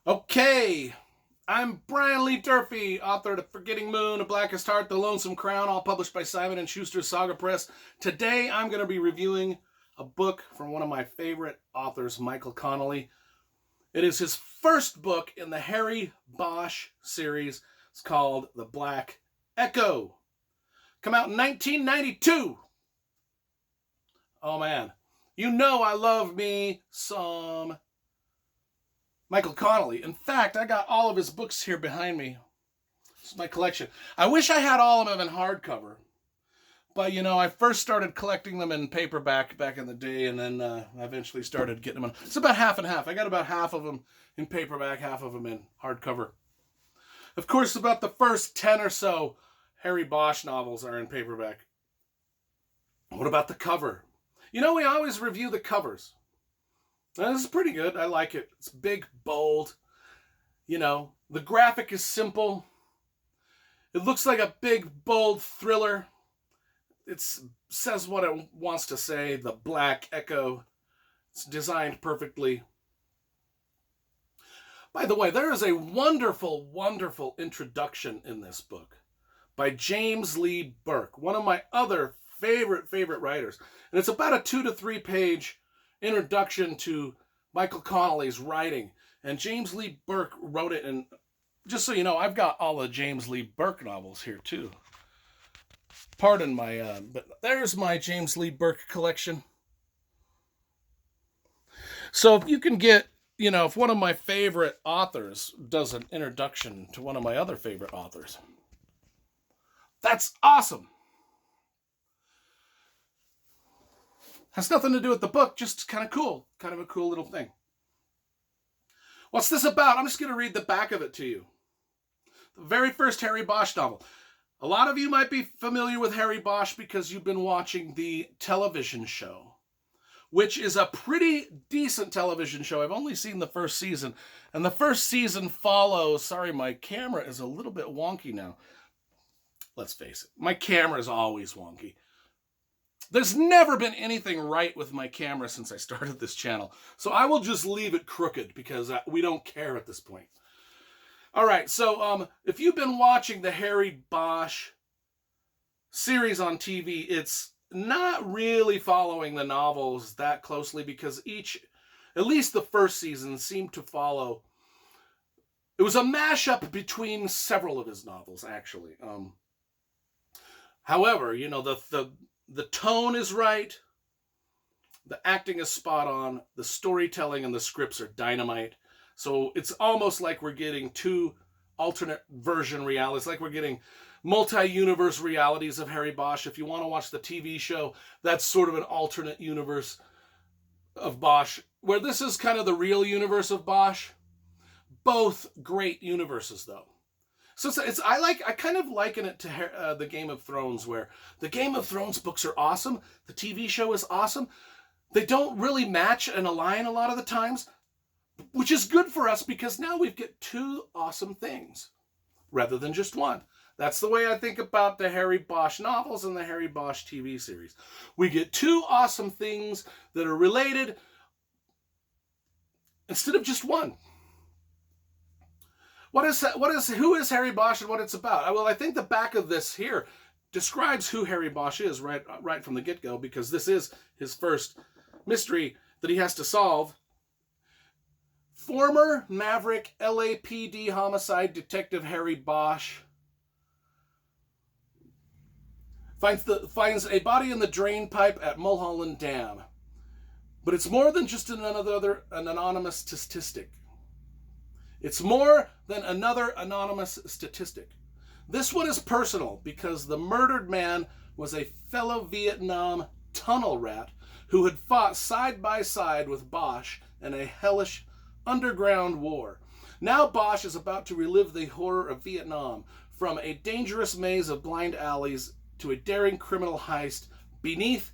Okay, I'm Brian Lee Durfee, author of The Forgetting Moon, A Blackest Heart, The Lonesome Crown, all published by Simon & Schuster's Saga Press. Today I'm going to be reviewing a book from one of my favorite authors, Michael Connelly. It is his first book in the Harry Bosch series. It's called The Black Echo. Come out in 1992. Oh man, you know I love me some Michael Connelly. In fact, I got all of his books here behind me. This is my collection. I wish I had all of them in hardcover. But, I first started collecting them in paperback back in the day, and then I eventually started getting them. It's about half and half. I got about half of them in paperback, half of them in hardcover. Of course, about the first 10 or so Harry Bosch novels are in paperback. What about the cover? We always review the covers. This is pretty good. I like it. It's big, bold. The graphic is simple. It looks like a big, bold thriller. It says what it wants to say, The Black Echo. It's designed perfectly. By the way, there is a wonderful, wonderful introduction in this book by James Lee Burke, one of my other favorite writers. And it's about a 2 to 3 page introduction to Michael Connelly's writing. And James Lee Burke wrote it, and just so you know, I've got all the James Lee Burke novels here too. Pardon my, but there's my James Lee Burke collection. So if you can get, if one of my favorite authors does an introduction to one of my other favorite authors, that's awesome. Has nothing to do with the book, just kind of cool. Kind of a cool little thing. What's this about? I'm just going to read the back of it to you. The very first Harry Bosch novel. A lot of you might be familiar with Harry Bosch because you've been watching the television show, which is a pretty decent television show. I've only seen the first season, and the first season follows... Sorry, my camera is a little bit wonky now. Let's face it, my camera is always wonky. There's never been anything right with my camera since I started this channel, so I will just leave it crooked because we don't care at this point. All right, so if you've been watching the Harry Bosch series on TV, it's not really following the novels that closely because at least the first season, seemed to follow. It was a mashup between several of his novels, actually. However, the tone is right, the acting is spot on, the storytelling and the scripts are dynamite. So it's almost like we're getting two alternate version realities, like we're getting multi-universe realities of Harry Bosch. If you want to watch the TV show, that's sort of an alternate universe of Bosch, where this is kind of the real universe of Bosch. Both great universes, though. So I kind of liken it to the Game of Thrones, where the Game of Thrones books are awesome, the TV show is awesome. They don't really match and align a lot of the times, which is good for us because now we've got two awesome things rather than just one. That's the way I think about the Harry Bosch novels and the Harry Bosch TV series. We get two awesome things that are related instead of just one. Who is Harry Bosch and what it's about? Well, I think the back of this here describes who Harry Bosch is right from the get-go, because this is his first mystery that he has to solve. Former Maverick LAPD homicide detective Harry Bosch finds a body in the drain pipe at Mulholland Dam. But it's more than just an anonymous statistic. It's more than another anonymous statistic. This one is personal because the murdered man was a fellow Vietnam tunnel rat who had fought side by side with Bosch in a hellish underground war. Now Bosch is about to relive the horror of Vietnam, from a dangerous maze of blind alleys to a daring criminal heist beneath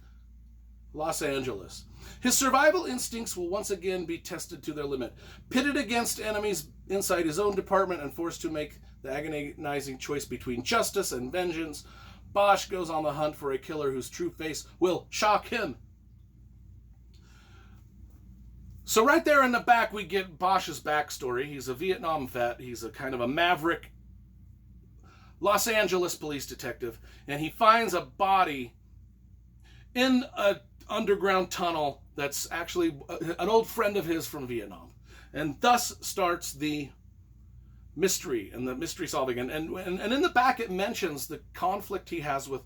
Los Angeles. His survival instincts will once again be tested to their limit, pitted against enemies inside his own department and forced to make the agonizing choice between justice and vengeance. Bosch goes on the hunt for a killer whose true face will shock him. So right there in the back, we get Bosch's backstory. He's a Vietnam vet. He's a kind of a maverick Los Angeles police detective, and he finds a body in an underground tunnel that's actually an old friend of his from Vietnam. And thus starts the mystery and the mystery solving. And in the back, it mentions the conflict he has with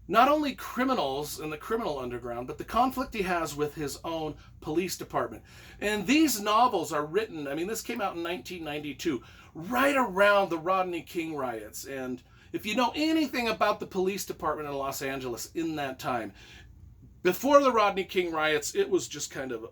not only criminals in the criminal underground, but the conflict he has with his own police department. And these novels are written, I mean, this came out in 1992, right around the Rodney King riots. And if you know anything about the police department in Los Angeles in that time, before the Rodney King riots, it was just kind of,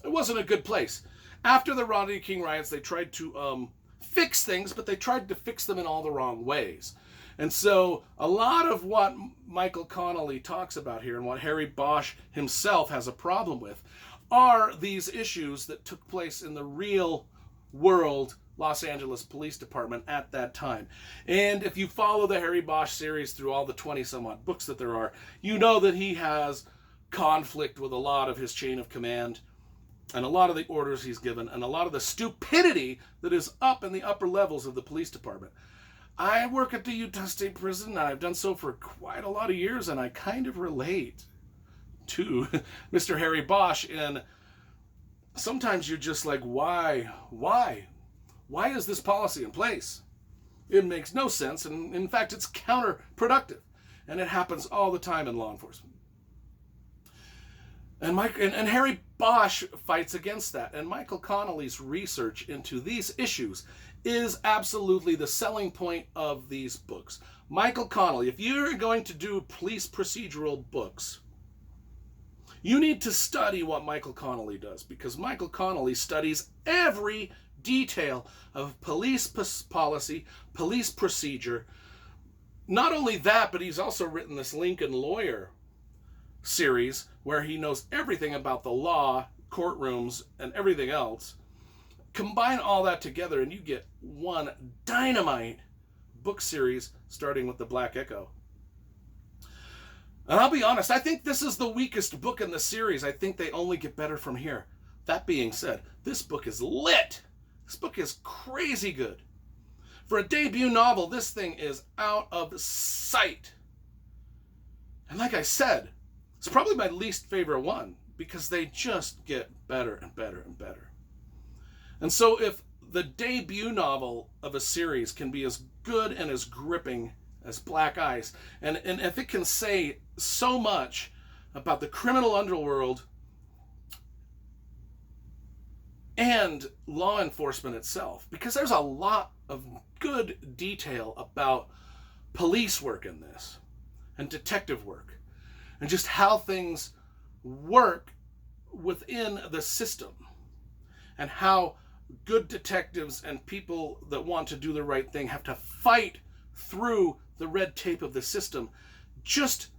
it wasn't a good place. After the Rodney King riots, they tried to fix things, but they tried to fix them in all the wrong ways. And so a lot of what Michael Connelly talks about here and what Harry Bosch himself has a problem with are these issues that took place in the real world Los Angeles Police Department at that time. And if you follow the Harry Bosch series through all the 20 some odd books that there are, you know that he has conflict with a lot of his chain of command and a lot of the orders he's given and a lot of the stupidity that is up in the upper levels of the police department. I work at the Utah State Prison, and I've done so for quite a lot of years, and I kind of relate to Mr. Harry Bosch. And sometimes you're just like, why? Why is this policy in place? It makes no sense, and in fact, it's counterproductive. And it happens all the time in law enforcement. And Harry Bosch fights against that. And Michael Connelly's research into these issues is absolutely the selling point of these books. Michael Connelly, if you're going to do police procedural books, you need to study what Michael Connelly does, because Michael Connelly studies every detail of police policy, police procedure. Not only that, but he's also written this Lincoln Lawyer series where he knows everything about the law, courtrooms, and everything else. Combine all that together and you get one dynamite book series starting with The Black Echo. And I'll be honest, I think this is the weakest book in the series. I think they only get better from here. That being said, this book is lit. This book is crazy good. For a debut novel, this thing is out of sight. And like I said, it's probably my least favorite one because they just get better and better and better. And so if the debut novel of a series can be as good and as gripping as Black Ice, and if it can say so much about the criminal underworld and law enforcement itself, because there's a lot of good detail about police work in this and detective work and just how things work within the system and how good detectives and people that want to do the right thing have to fight through the red tape of the system just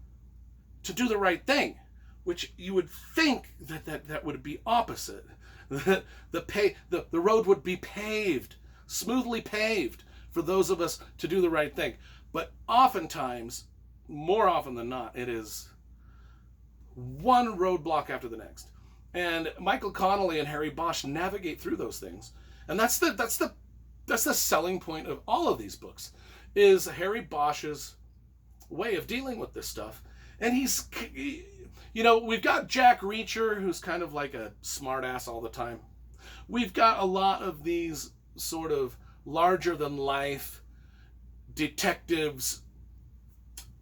to do the right thing, which you would think that would be opposite. The road would be paved, smoothly paved for those of us to do the right thing. But oftentimes, more often than not, it is one roadblock after the next. And Michael Connelly and Harry Bosch navigate through those things. And that's the selling point of all of these books, is Harry Bosch's way of dealing with this stuff. And he's, we've got Jack Reacher, who's kind of like a smart ass all the time. We've got a lot of these sort of larger than life detectives,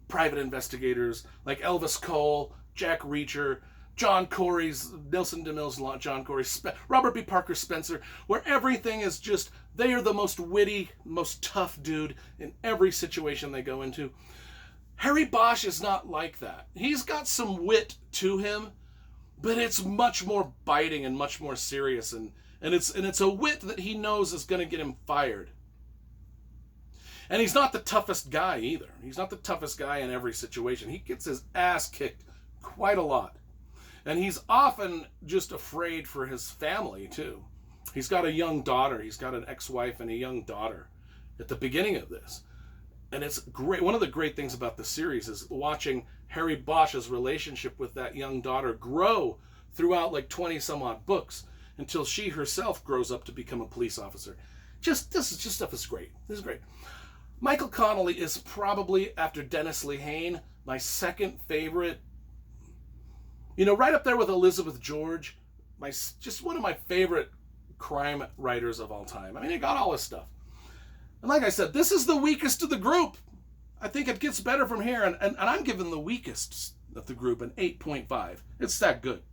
private investigators, like Elvis Cole, Jack Reacher, John Corey's, Nelson DeMille's John Corey, Robert B. Parker Spencer, where everything is just, they are the most witty, most tough dude in every situation they go into. Harry Bosch is not like that. He's got some wit to him, but it's much more biting and much more serious, and it's a wit that he knows is going to get him fired. And he's not the toughest guy either. He's not the toughest guy in every situation. He gets his ass kicked quite a lot. And he's often just afraid for his family, too. He's got a young daughter. He's got an ex-wife and a young daughter at the beginning of this. And it's great. One of the great things about the series is watching Harry Bosch's relationship with that young daughter grow throughout like 20 some odd books until she herself grows up to become a police officer. This stuff is great. This is great. Michael Connelly is probably, after Dennis Lehane, my second favorite. You know, right up there with Elizabeth George, just one of my favorite crime writers of all time. I mean, he got all his stuff. And like I said, this is the weakest of the group. I think it gets better from here, and I'm giving the weakest of the group an 8.5. It's that good.